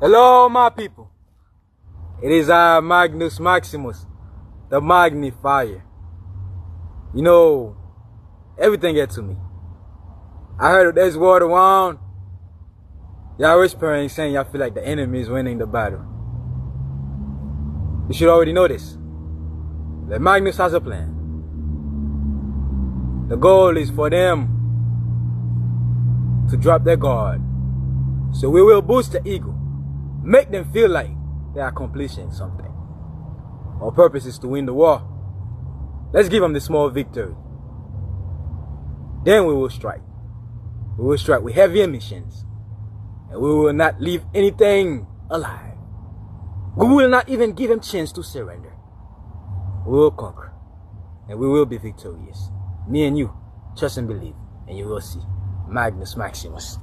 Hello, my people. It is I, Magnus Maximus, the Magnifier. You know, everything gets to me. I heard of this war around. Y'all whispering, saying y'all feel like the enemy is winning the battle. You should already know this. That Magnus has a plan. The goal is for them to drop their guard. So we will boost the ego. Make them feel like they are accomplishing something. Our purpose is to win the war. Let's give them the small victory. Then we will strike. We will strike with heavy emissions. And we will not leave anything alive. We will not even give them chance to surrender. We will conquer. And we will be victorious. Me and you, trust and believe. And you will see. Magnus Maximus.